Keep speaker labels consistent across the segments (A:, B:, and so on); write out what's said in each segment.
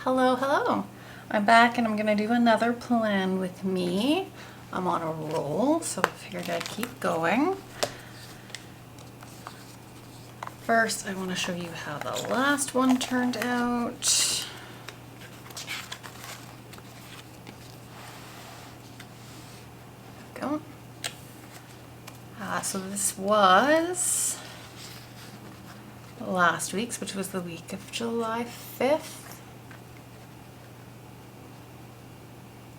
A: Hello, hello. I'm back and I'm gonna do another plan with me. I'm on a roll, so I figured I'd keep going. First, I want to show you how the last one turned out. There we go. So this was last week's, which was the week of July 5th.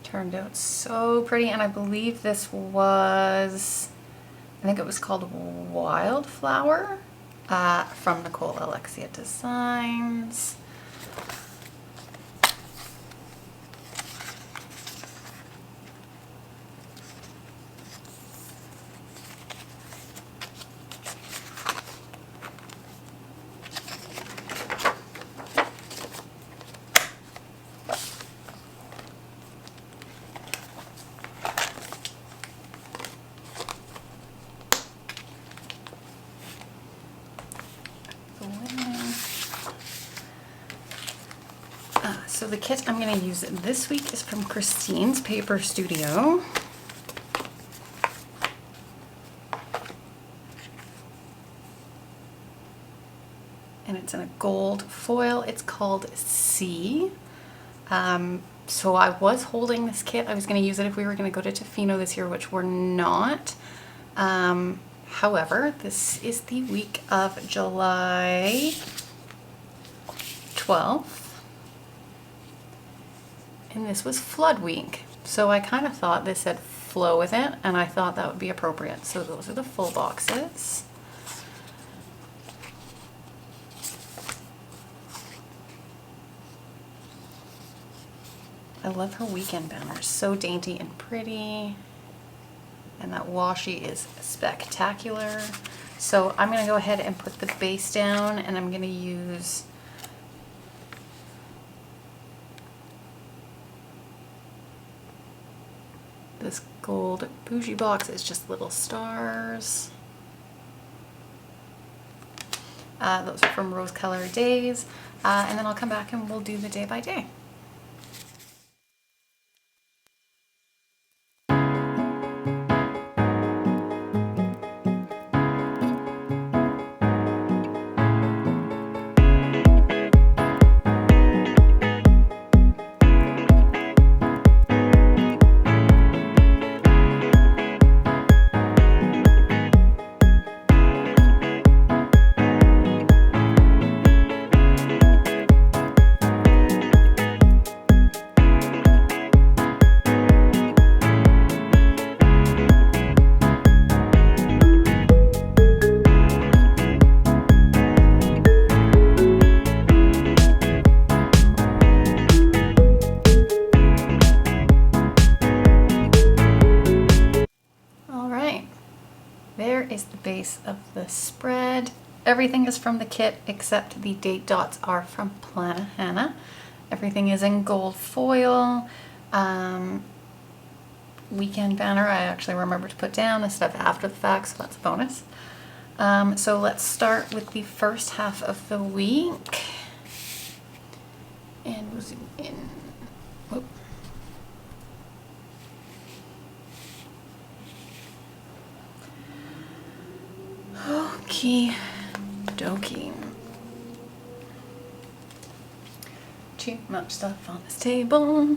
A: Turned out so pretty, and I believe this was, I think it was called Wildflower from Nicole Alexia Designs. So the kit I'm going to use this week is from Christine's Paper Studio. And it's in a gold foil. It's called C. So I was holding this kit. I was going to use it if we were going to go to Tofino this year, which we're not. However, this is the week of July 12th. And this was flood week. So I kind of thought this said flow with it, and I thought that would be appropriate. So those are the full boxes. I love her weekend banners. So dainty and pretty. And that washi is spectacular. So I'm going to go ahead and put the base down, and I'm going to use this gold bougie box. Is just little stars. Those are from Rose Color Days. And then I'll come back and we'll do the day by day. There is the base of the spread. Everything is from the kit except the date dots are from Planahana. Everything is in gold foil. Weekend banner I actually remember to put down instead of after the fact, so that's a bonus. So let's start with the first half of the week. And we'll zoom in. Whoop. Okie dokie. Too much stuff on this table.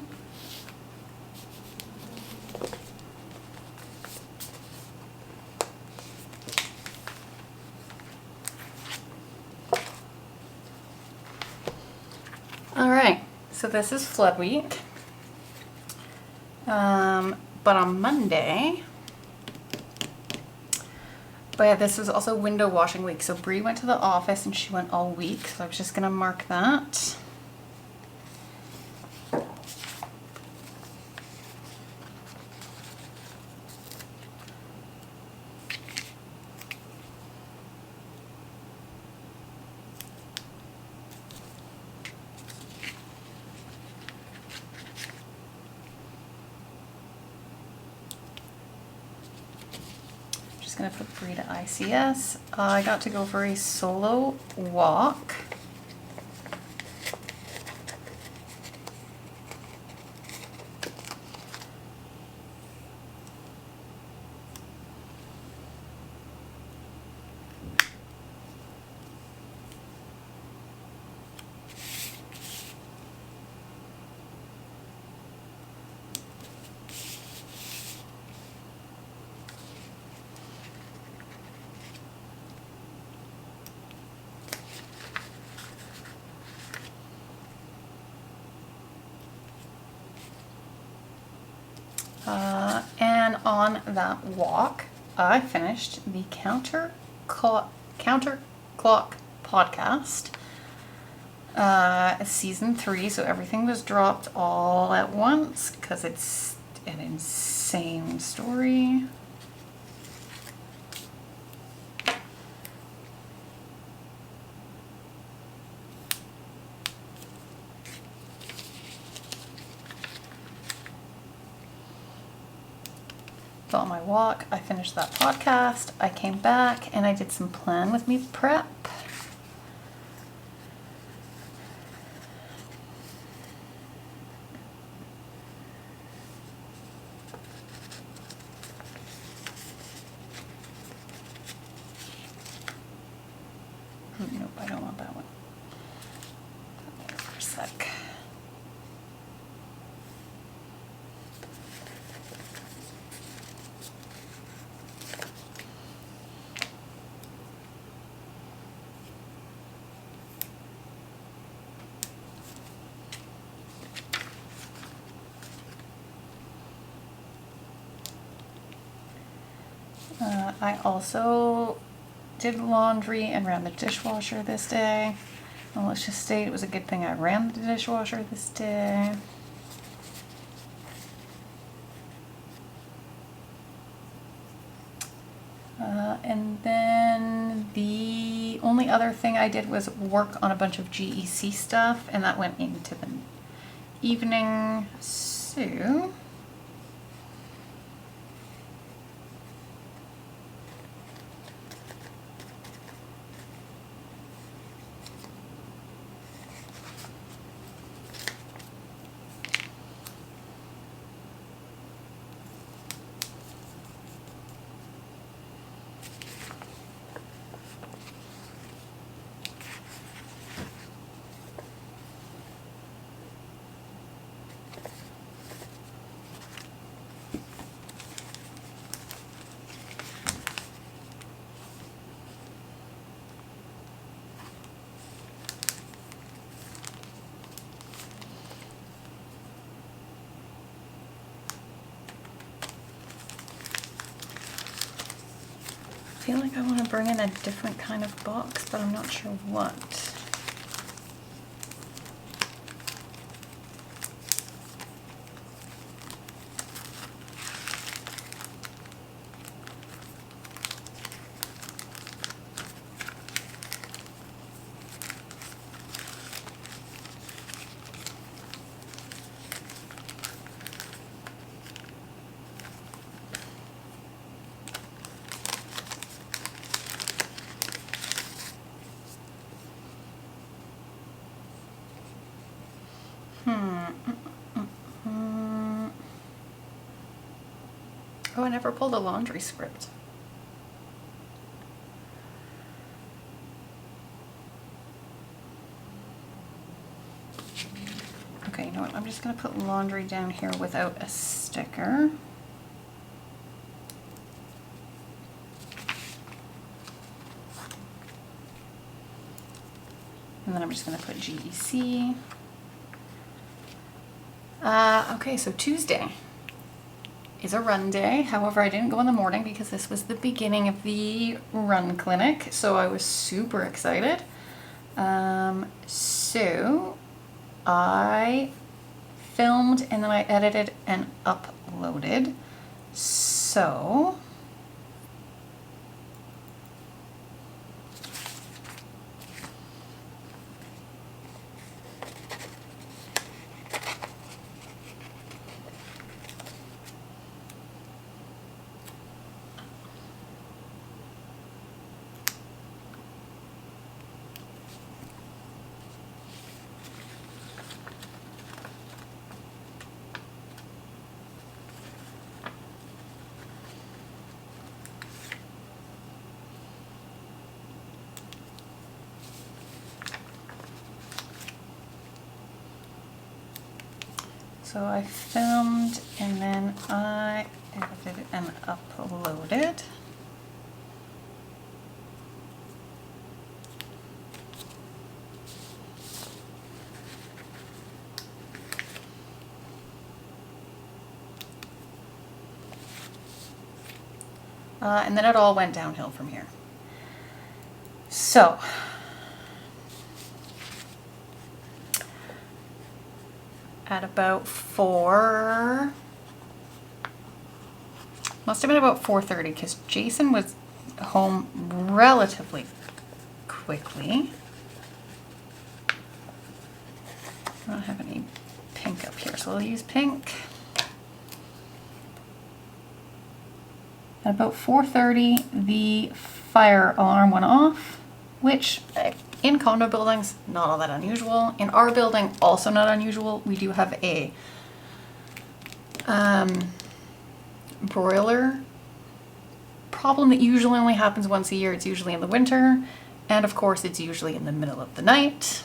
A: Alright, so this is flood week. But on Monday, but yeah, this was also window washing week. So Bree went to the office and she went all week. So I was just gonna mark that. Gonna put Bree to ICS. I got to go for a solo walk on that walk, I finished the Counterclock podcast, season 3. So everything was dropped all at once because it's an insane story. On my walk, I finished that podcast. I came back and I did some plan with me prep. Nope, I don't want that one. Wait for a sec. I also did laundry and ran the dishwasher this day. Well, let's just state it was a good thing I ran the dishwasher this day. And then the only other thing I did was work on a bunch of GEC stuff, and that went into the evening. So I feel like I want to bring in a different kind of box, but I'm not sure what. Oh, I never pulled a laundry script. Okay, you know what? I'm just going to put laundry down here without a sticker. And then I'm just going to put GEC. Okay, so Tuesday is a run day. However, I didn't go in the morning because this was the beginning of the run clinic, so I was super excited. So I filmed and then I edited and uploaded. So I filmed and then I edited and uploaded. And then it all went downhill from here. So, at about must have been about 4:30 because Jason was home relatively quickly. I don't have any pink up here, so we'll use pink. At about 4:30, the fire alarm went off, which in condo buildings, not all that unusual. In our building, also not unusual. We do have a broiler problem that usually only happens once a year. It's usually in the winter, and of course it's usually in the middle of the night.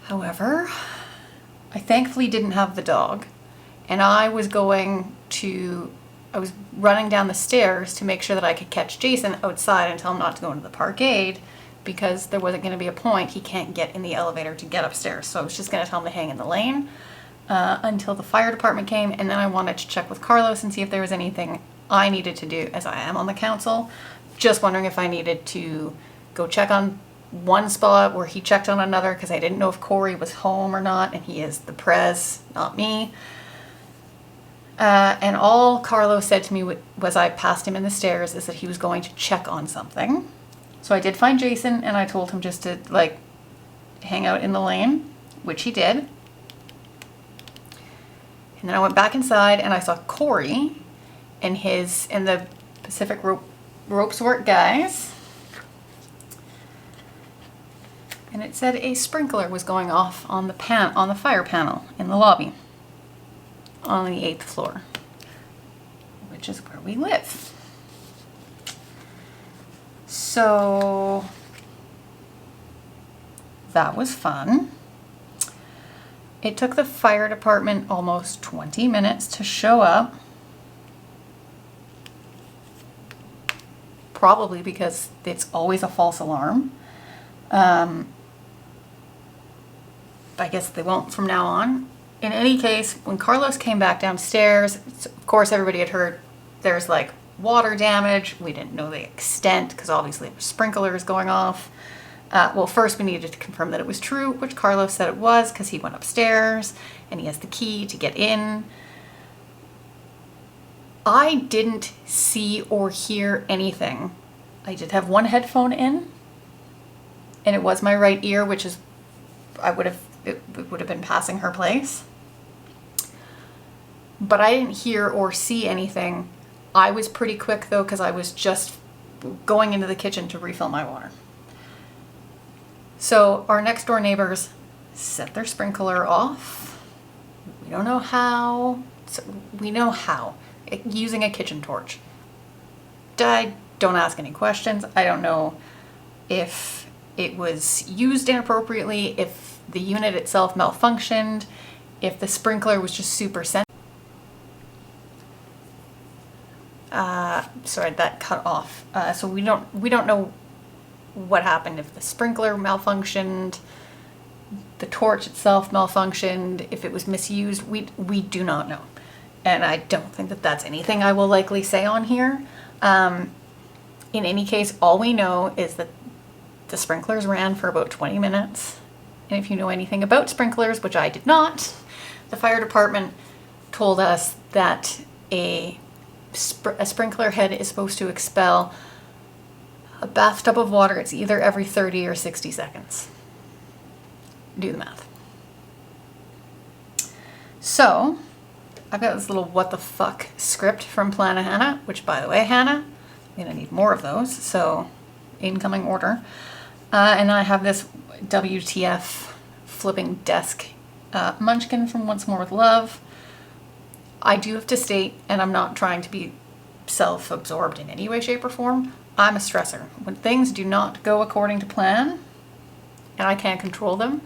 A: However, I thankfully didn't have the dog, and I was running down the stairs to make sure that I could catch Jason outside and tell him not to go into the parkade, because there wasn't going to be a point. He can't get in the elevator to get upstairs, so I was just going to tell him to hang in the lane until the fire department came, and then I wanted to check with Carlos and see if there was anything I needed to do, as I am on the council. Just wondering if I needed to go check on one spot where he checked on another, because I didn't know if Corey was home or not, and he is the prez, not me. And all Carlos said to me was, I passed him in the stairs, is that he was going to check on something. So I did find Jason, and I told him just to hang out in the lane, which he did. And then I went back inside and I saw Corey and the Pacific Ropes Work guys. And it said a sprinkler was going off on the fire panel in the lobby on the 8th floor, which is where we live. So that was fun. It took the fire department almost 20 minutes to show up. Probably because it's always a false alarm. I guess they won't from now on. In any case, when Carlos came back downstairs, of course everybody had heard there's water damage. We didn't know the extent because obviously there were sprinklers going off. Well, first we needed to confirm that it was true, which Carlos said it was because he went upstairs and he has the key to get in. I didn't see or hear anything. I did have one headphone in, and it was my right ear, which is, it would have been passing her place. But I didn't hear or see anything. I was pretty quick though, because I was just going into the kitchen to refill my water. So our next door neighbors set their sprinkler off. We don't know how. We know how. Using a kitchen torch. Don't ask any questions. I don't know if it was used inappropriately, if the unit itself malfunctioned, if the sprinkler was just super sensitive. Sorry, that cut off. So we don't know what happened, if the sprinkler malfunctioned, the torch itself malfunctioned, if it was misused. We do not know. And I don't think that that's anything I will likely say on here. In any case, all we know is that the sprinklers ran for about 20 minutes. And if you know anything about sprinklers, which I did not, the fire department told us that a sprinkler head is supposed to expel a bathtub of water. It's either every 30 or 60 seconds. Do the math. So, I've got this little what the fuck script from Plan a Hannah, which, by the way, Hannah, I'm gonna need more of those, so incoming order. And I have this WTF flipping desk munchkin from Once More with Love. I do have to state, and I'm not trying to be self-absorbed in any way, shape, or form, I'm a stressor. When things do not go according to plan, and I can't control them,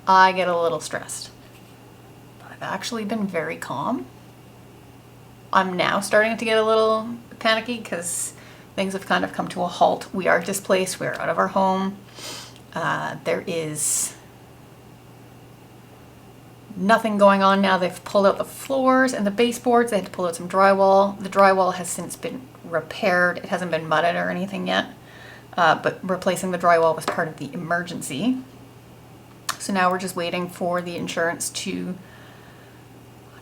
A: I get a little stressed. But I've actually been very calm. I'm now starting to get a little panicky because things have kind of come to a halt. We are displaced. We are out of our home. There is nothing going on now. They've pulled out the floors and the baseboards. They had to pull out some drywall. The drywall has since been repaired. It hasn't been mudded or anything yet, but replacing the drywall was part of the emergency. So now we're just waiting for the insurance to,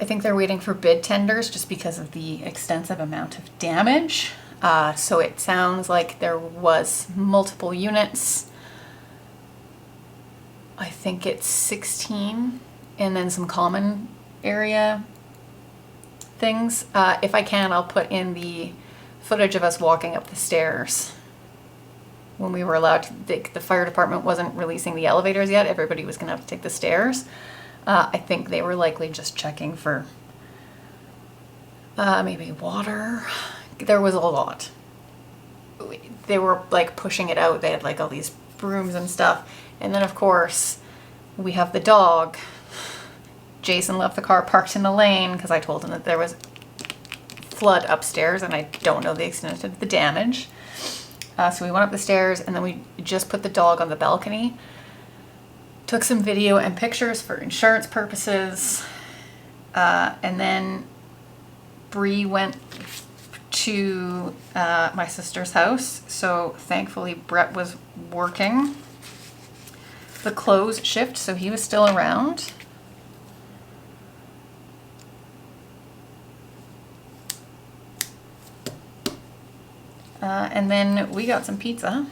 A: I think they're waiting for bid tenders just because of the extensive amount of damage. So it sounds like there was multiple units. I think it's 16, and then some common area things. If I can, I'll put in the footage of us walking up the stairs when we were allowed to. The fire department wasn't releasing the elevators yet. Everybody was gonna have to take the stairs. I think they were likely just checking for maybe water. There was a lot. They were like pushing it out. They had like all these brooms and stuff. And then of course we have the dog. Jason left the car parked in the lane because I told him that there was flood upstairs and I don't know the extent of the damage. So we went up the stairs and then we just put the dog on the balcony. Took some video and pictures for insurance purposes. And then Bree went to my sister's house. So thankfully Brett was working the close shift, so he was still around. And then we got some pizza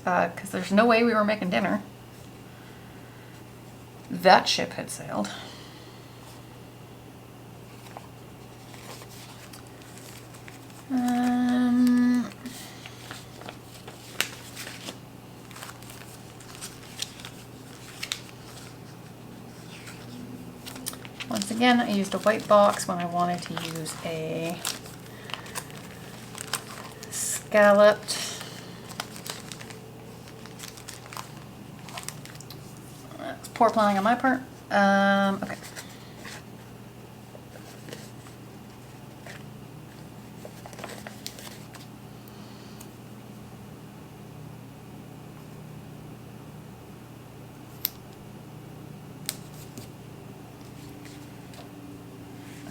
A: because there's no way we were making dinner. That ship had sailed. Once again, I used a white box when I wanted to use a scalloped. That's poor planning on my part. Okay.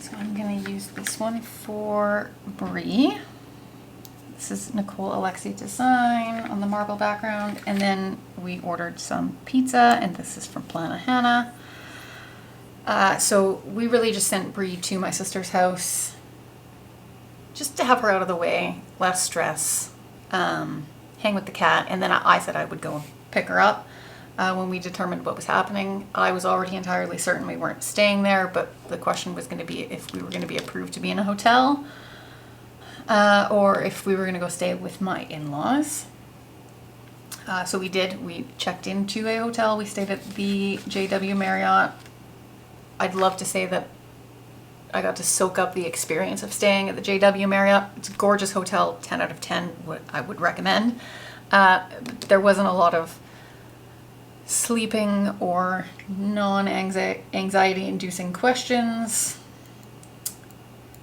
A: So I'm going to use this one for Brie. This is Nicole Alexi design on the marble background. And then we ordered some pizza, and this is from Plana Hannah. So we really just sent Brie to my sister's house just to have her out of the way, less stress, hang with the cat. And then I said I would go pick her up when we determined what was happening. I was already entirely certain we weren't staying there, but the question was going to be if we were going to be approved to be in a hotel. Or if we were going to go stay with my in-laws. So we did. We checked into a hotel. We stayed at the JW Marriott. I'd love to say that I got to soak up the experience of staying at the JW Marriott. It's a gorgeous hotel, 10 out of 10, I would recommend. There wasn't a lot of sleeping or non-anxiety inducing questions.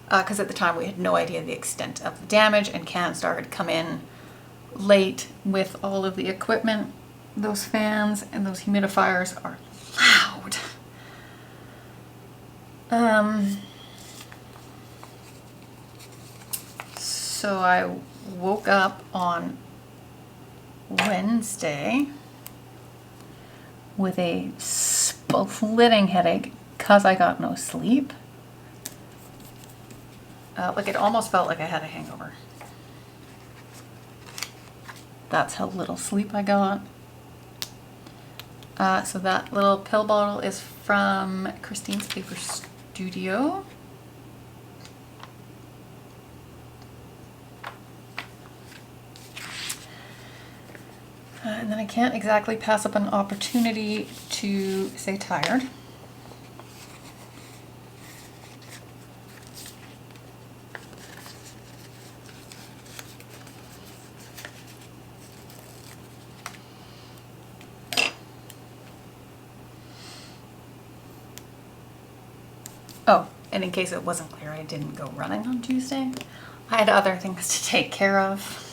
A: Because at the time we had no idea the extent of the damage, and CanStar had come in late with all of the equipment. Those fans and those humidifiers are loud. So I woke up on Wednesday with a splitting headache because I got no sleep. Like it almost felt like I had a hangover. That's how little sleep I got. So that little pill bottle is from Christine's Paper Studio. And then I can't exactly pass up an opportunity to say tired. Oh, and in case it wasn't clear, I didn't go running on Tuesday. I had other things to take care of.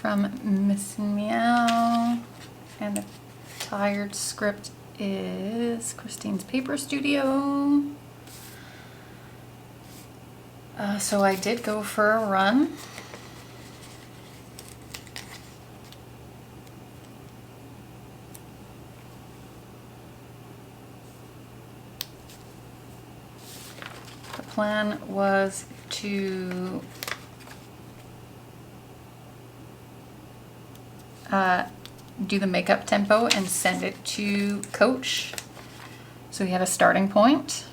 A: from Miss Meow. And the tired script is Christine's Paper Studio. So I did go for a run. The plan was to do the makeup tempo and send it to Coach. So we had a starting point.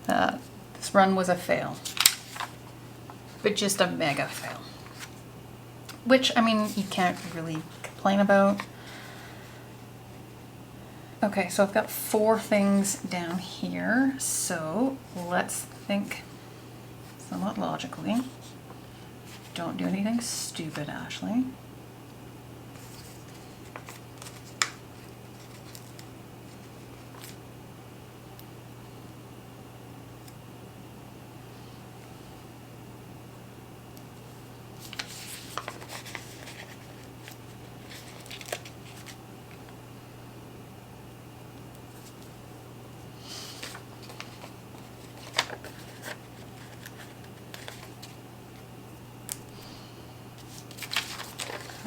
A: This run was a fail, but just a mega fail. Which, I mean, you can't really complain about. Okay, so I've got 4 things down here. So let's think somewhat logically. Don't do anything stupid, Ashley.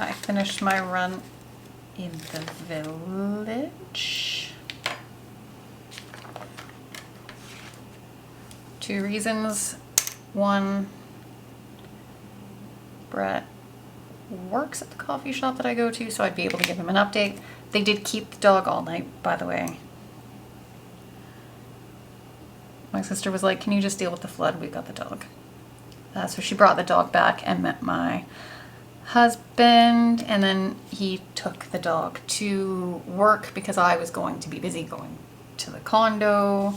A: I finished my run in the village. 2 reasons. 1, Brett works at the coffee shop that I go to, so I'd be able to give him an update. They did keep the dog all night, by the way. My sister was like, can you just deal with the flood? We've got the dog. So she brought the dog back and met my husband, and then he took the dog to work because I was going to be busy going to the condo.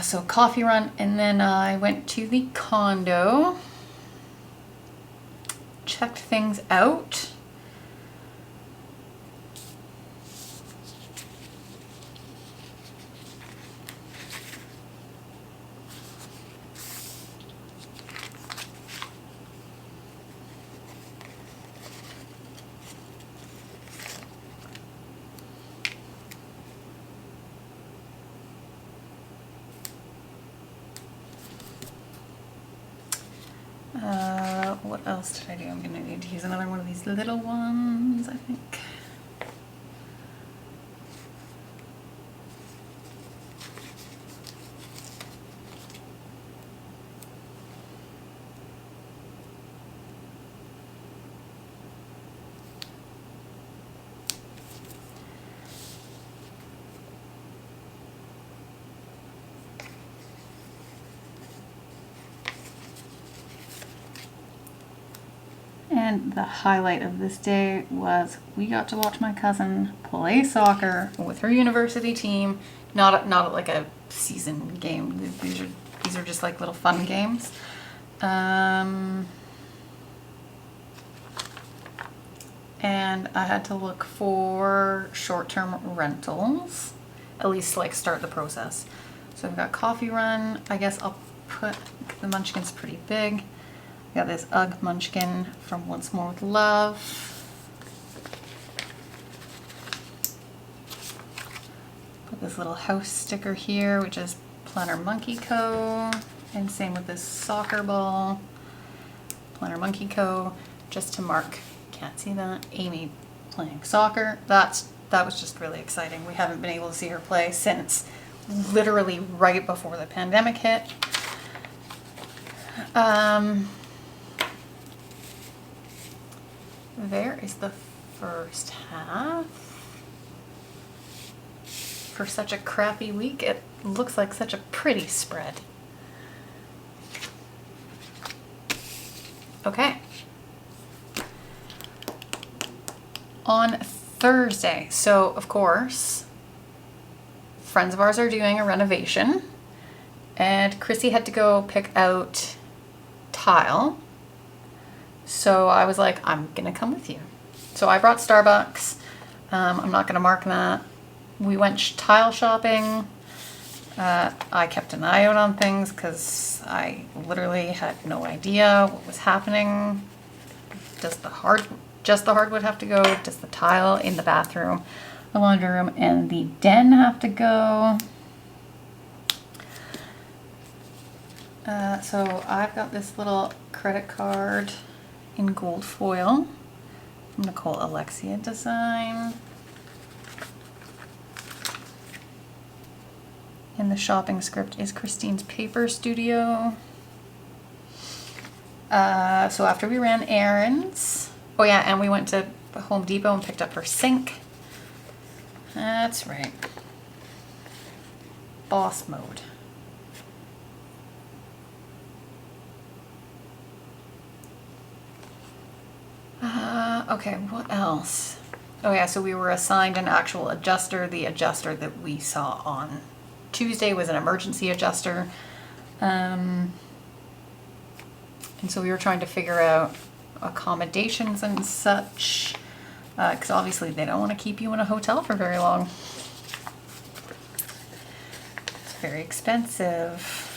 A: So coffee run, and then I went to the condo, checked things out. What else did I do? I'm gonna need to use another one of these little ones, I think. And the highlight of this day was we got to watch my cousin play soccer with her university team. Not like a season game. These are just like little fun games. And I had to look for short-term rentals, at least like start the process. So I've got coffee run. I guess I'll put the munchkin's pretty big. Got this UGG munchkin from Once More with Love. Put this little house sticker here, which is Planner Monkey Co. And same with this soccer ball. Planner Monkey Co. Just to mark, can't see that, Amy playing soccer. That was just really exciting. We haven't been able to see her play since literally right before the pandemic hit. There is the first half. For such a crappy week, it looks like such a pretty spread. Okay. On Thursday, so of course, friends of ours are doing a renovation, and Chrissy had to go pick out tile. So I was like, I'm gonna come with you. So I brought Starbucks. I'm not gonna mark that. We went tile shopping. I kept an eye out on things because I literally had no idea what was happening Does just the hardwood have to go? Does the tile in the bathroom, the laundry room, and the den have to go? So I've got this little credit card in gold foil from Nicole Alexia Design. And the shopping script is Christine's Paper Studio. So after we ran errands, oh yeah, and we went to Home Depot and picked up her sink. That's right. Boss mode. Okay, what else? Oh yeah, so we were assigned an actual adjuster. The adjuster that we saw on Tuesday was an emergency adjuster. And so we were trying to figure out accommodations and such, because obviously they don't want to keep you in a hotel for very long. It's very expensive.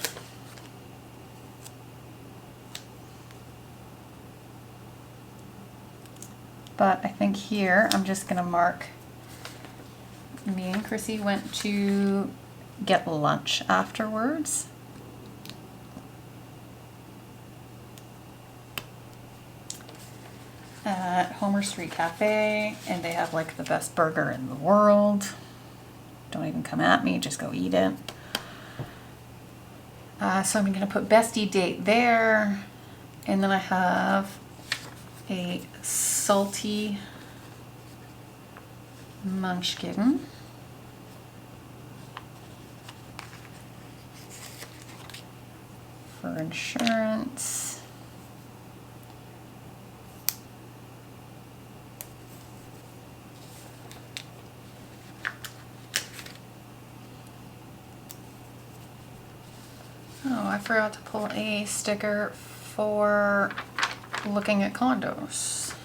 A: But I think here I'm just gonna mark, me and Chrissy went to get lunch afterwards. At Homer Street Cafe, and they have like the best burger in the world. Don't even come at me, just go eat it. So I'm gonna put bestie date there, and then I have a salty munchkin. For insurance. Oh, I forgot to pull a sticker for looking at condos.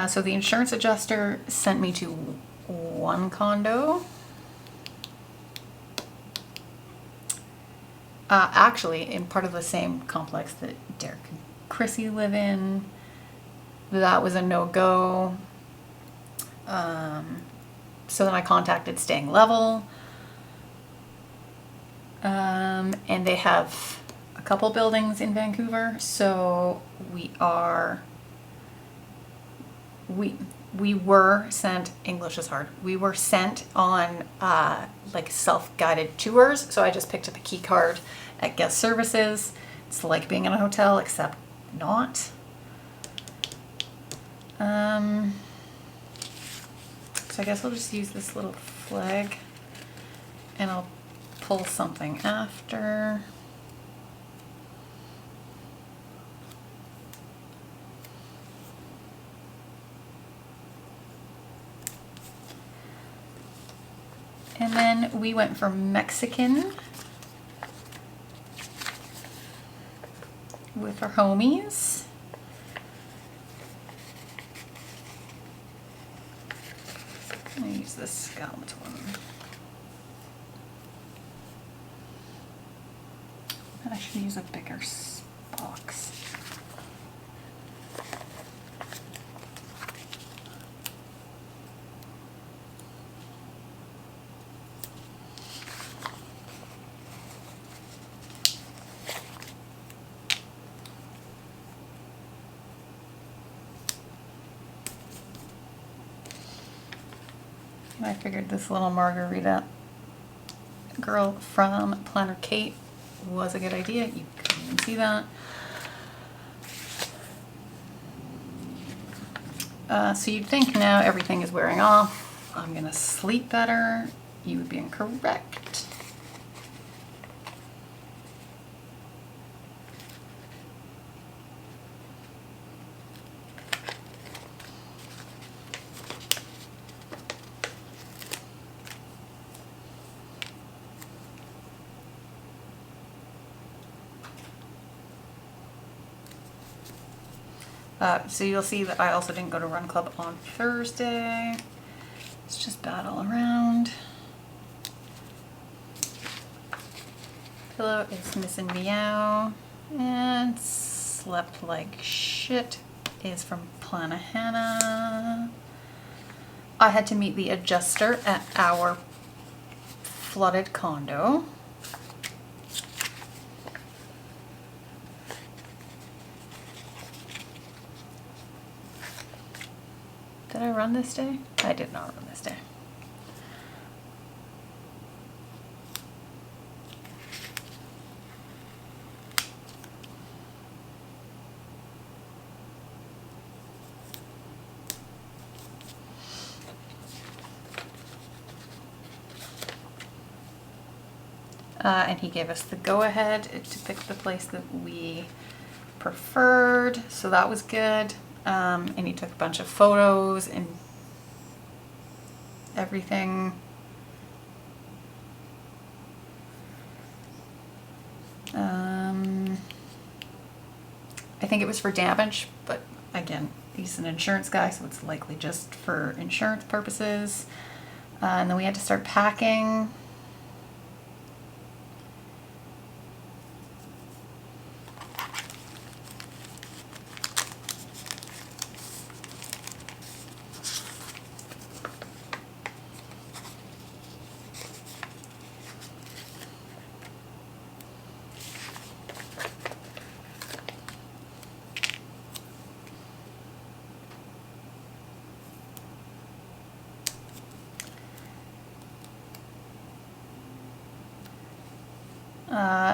A: So the insurance adjuster sent me to one condo. Actually, in part of the same complex that Derek and Chrissy live in. That was a no-go. So then I contacted Staying Level. And they have a couple buildings in Vancouver, so we were sent, English is hard, we were sent on like self-guided tours, so I just picked up a key card at guest services. It's like being in a hotel, except not. So I guess I'll just use this little flag, and I'll pull something after. And then we went for Mexican with our homies. I'm gonna use this scalloped one. I should use a bigger box. And I figured this little margarita girl from Planner Kate was a good idea. You couldn't even see that. So you'd think now everything is wearing off. I'm gonna sleep better. You would be incorrect. So you'll see that I also didn't go to Run Club on Thursday. It's just bad all around. Pillow is missing Meow, and slept like shit is from Planahana. I had to meet the adjuster at our flooded condo. Did I run this day? I did not run this day. And he gave us the go-ahead to pick the place that we preferred, so that was good. And he took a bunch of photos and everything. I think it was for damage, but again, he's an insurance guy, so it's likely just for insurance purposes. And then we had to start packing.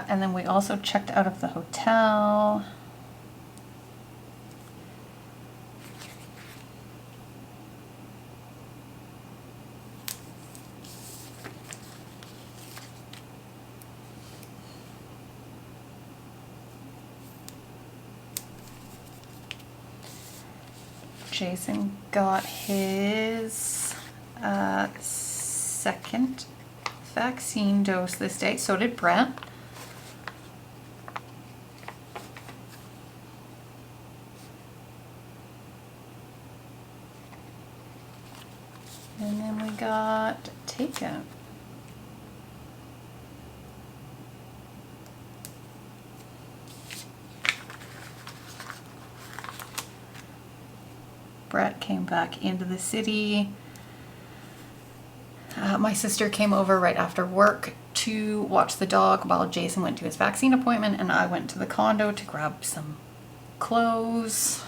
A: And then we also checked out of the hotel. Jason got his second vaccine dose this day. So did Brett. And then we got takeout. Brett came back into the city. My sister came over right after work to watch the dog while Jason went to his vaccine appointment, and I went to the condo to grab some clothes.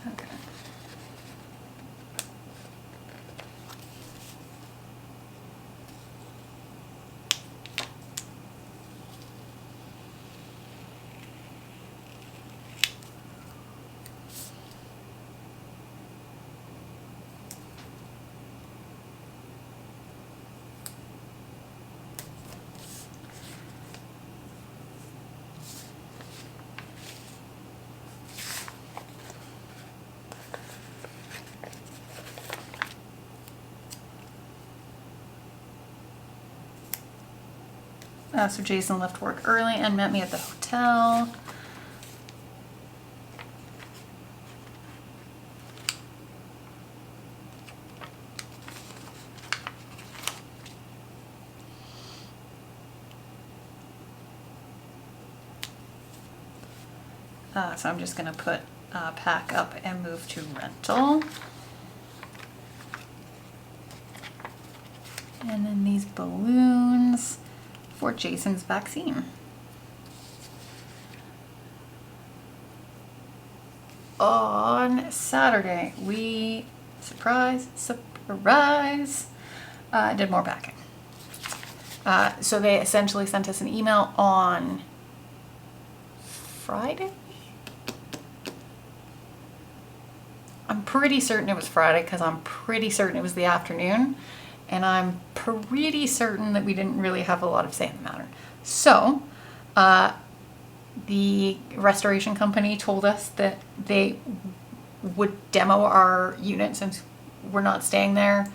A: Okay. So Jason left work early and met me at the hotel. So I'm just gonna put pack up and move to rental. And then these balloons for Jason's vaccine. On Saturday, we, surprise, did more packing. So they essentially sent us an email on Friday? I'm pretty certain it was Friday because I'm pretty certain it was the afternoon. And I'm pretty certain that we didn't really have a lot of say in the matter. So, the restoration company told us that they would demo our unit since we're not staying there.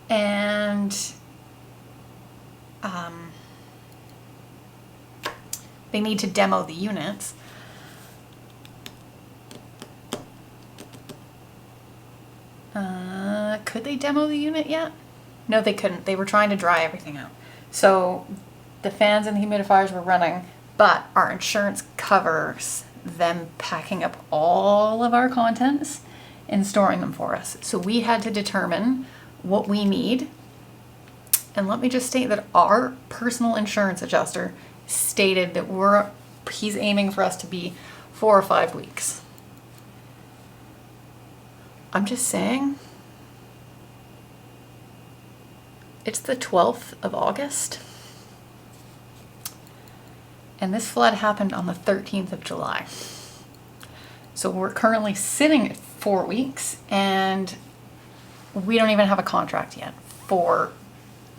A: And they need to demo the units. Could they demo the unit yet? No, they couldn't. They were trying to dry everything out. So the fans and the humidifiers were running, but our insurance covers them packing up all of our contents and storing them for us. So we had to determine what we need. And let me just state that our personal insurance adjuster stated that he's aiming for us to be 4 or 5 weeks. I'm just saying, it's the 12th of August, and this flood happened on the 13th of July. So we're currently sitting at 4 weeks, and we don't even have a contract yet for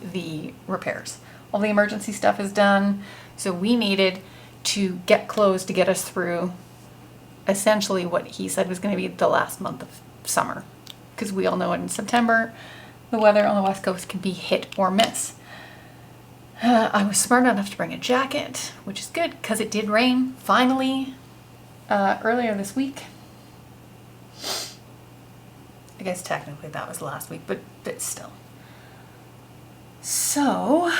A: the repairs. All the emergency stuff is done, so we needed to get closed to get us through essentially what he said was going to be the last month of summer, because we all know in September the weather on the west coast can be hit or miss. I was smart enough to bring a jacket, which is good because it did rain finally earlier this week. I guess technically that was last week, but still. So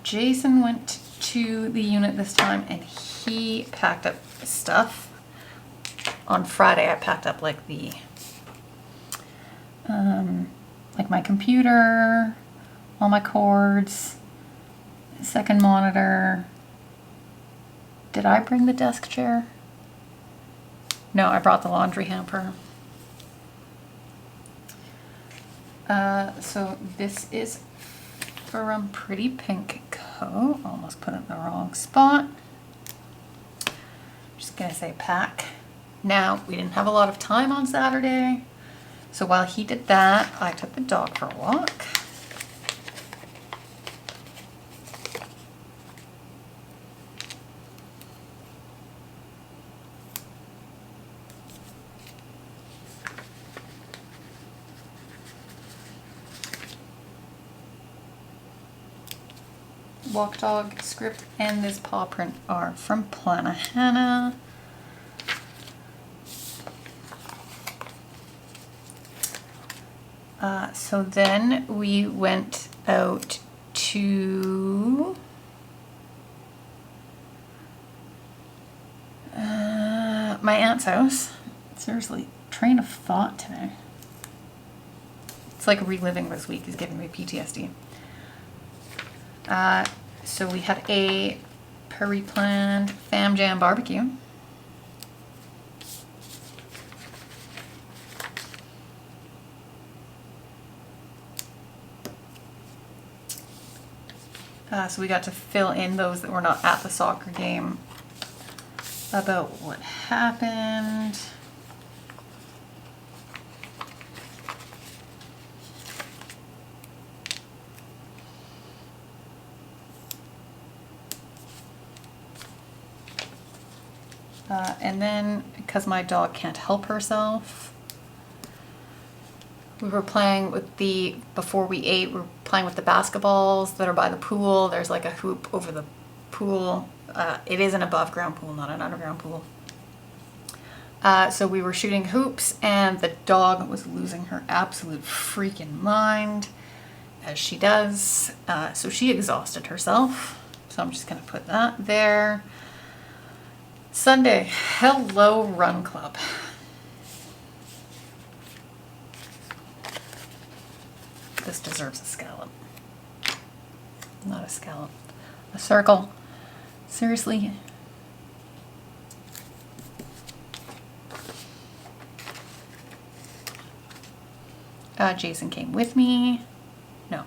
A: Jason went to the unit this time and he packed up stuff. On Friday I packed up like my computer, all my cords, second monitor. Did I bring the desk chair? No, I brought the laundry hamper. So this is from Pretty Pink Co. Almost put it in the wrong spot. Just gonna say pack. Now, we didn't have a lot of time on Saturday, so while he did that, I took the dog for a walk. Walk dog script and this paw print are from Planahana. So then we went out to my aunt's house. Seriously, train of thought today. It's like reliving this week is giving me PTSD. So we had a pre-planned Fam Jam barbecue. So we got to fill in those that were not at the soccer game about what happened. And then, because my dog can't help herself, we were playing with before we ate, we were playing with the basketballs that are by the pool. There's like a hoop over the pool. It is an above ground pool, not an underground pool. So we were shooting hoops and the dog was losing her absolute freaking mind, as she does. So she exhausted herself. So I'm just gonna put that there. Sunday, hello run club. This deserves a scallop. Not a scallop, a circle. Seriously. Jason came with me. No.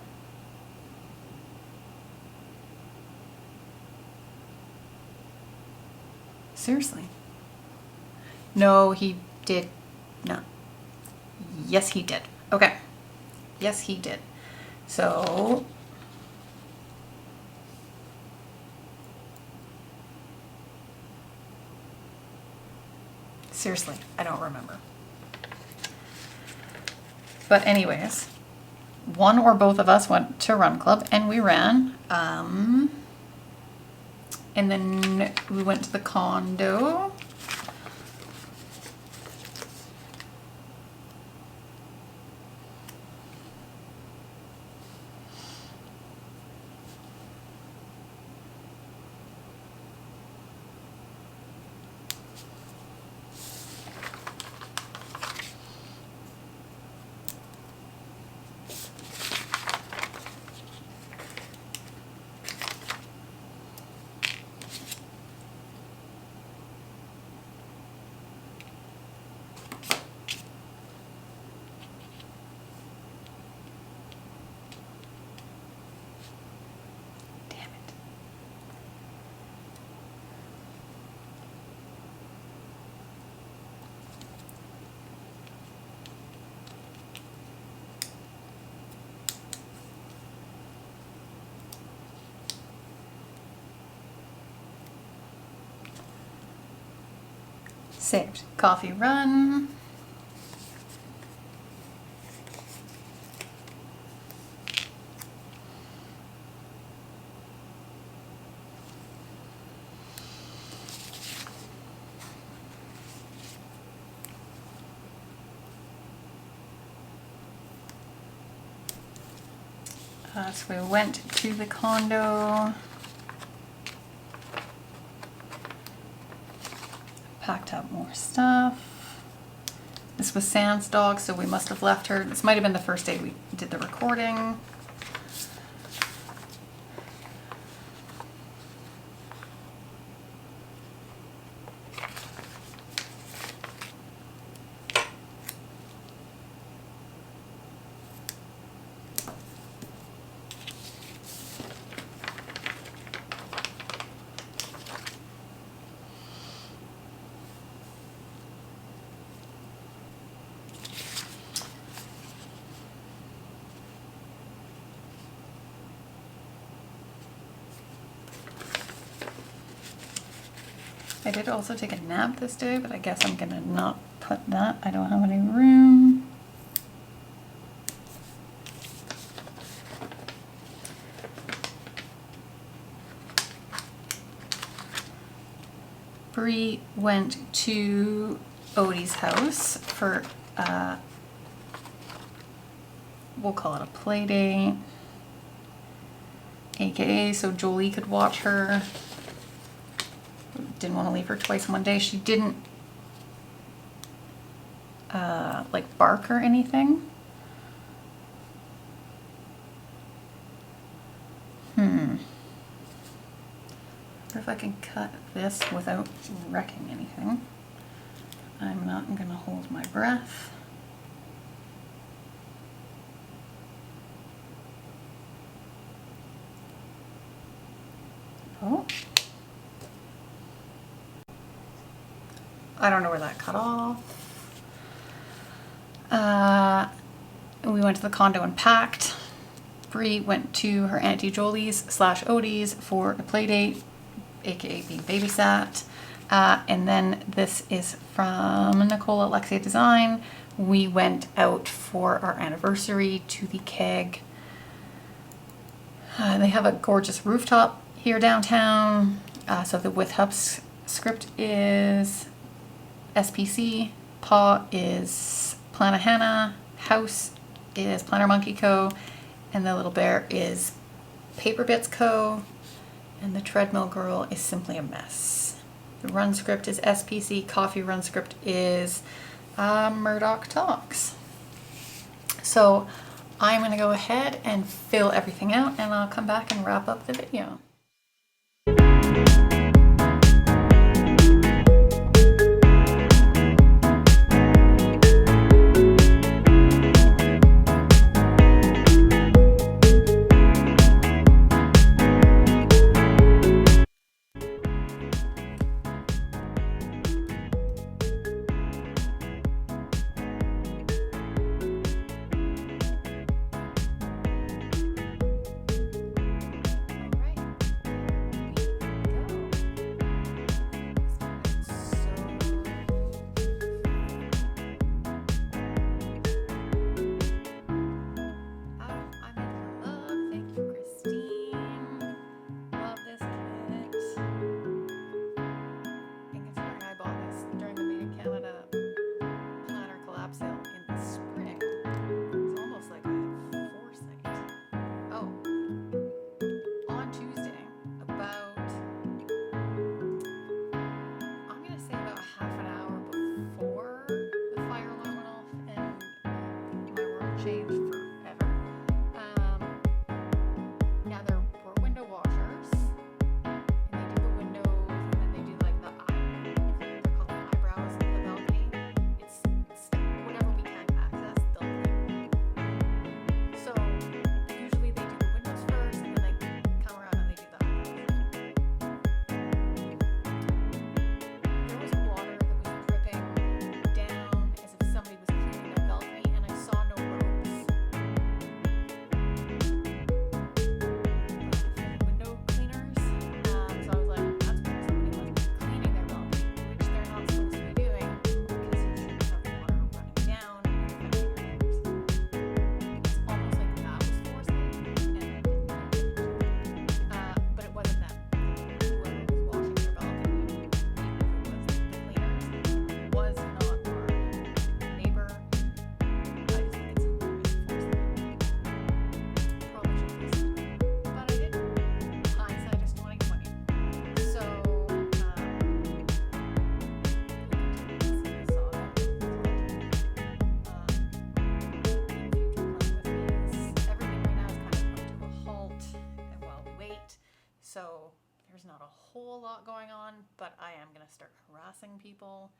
A: Seriously. No, he did not. Yes, he did. Okay. Yes, he did. So Seriously, I don't remember. But anyways, one or both of us went to run club and we ran. And then we went to the condo. Saved. Coffee run. So we went to the condo. Packed up more stuff. This was Sam's dog, so we must have left her. This might have been the first day we did the recording. I did also take a nap this day, but I guess I'm gonna not put that. I don't have any room. Bree went to Odie's house for, we'll call it a play date, aka so Jolie could watch her. Didn't want to leave her twice in one day. She didn't like bark or anything. Wonder if I can cut this without wrecking anything. I'm not gonna hold my breath. Oh. I don't know where that cut off. We went to the condo and packed. Bree went to her Auntie Jolie's / Odie's for a play date, aka being babysat. And then this is from Nicole Alexia Design. We went out for our anniversary to the Keg. They have a gorgeous rooftop here downtown. So the with hubs script is SPC, Paw is Planahana, House is Planner Monkey Co, and the little bear is Paper Bits Co, and the treadmill girl is Simply a Mess. The run script is SPC, coffee run script is Murdoch Talks. So I'm gonna go ahead and fill everything out and I'll come back and wrap up the video. there's not a whole lot going on, but I am going to start harassing people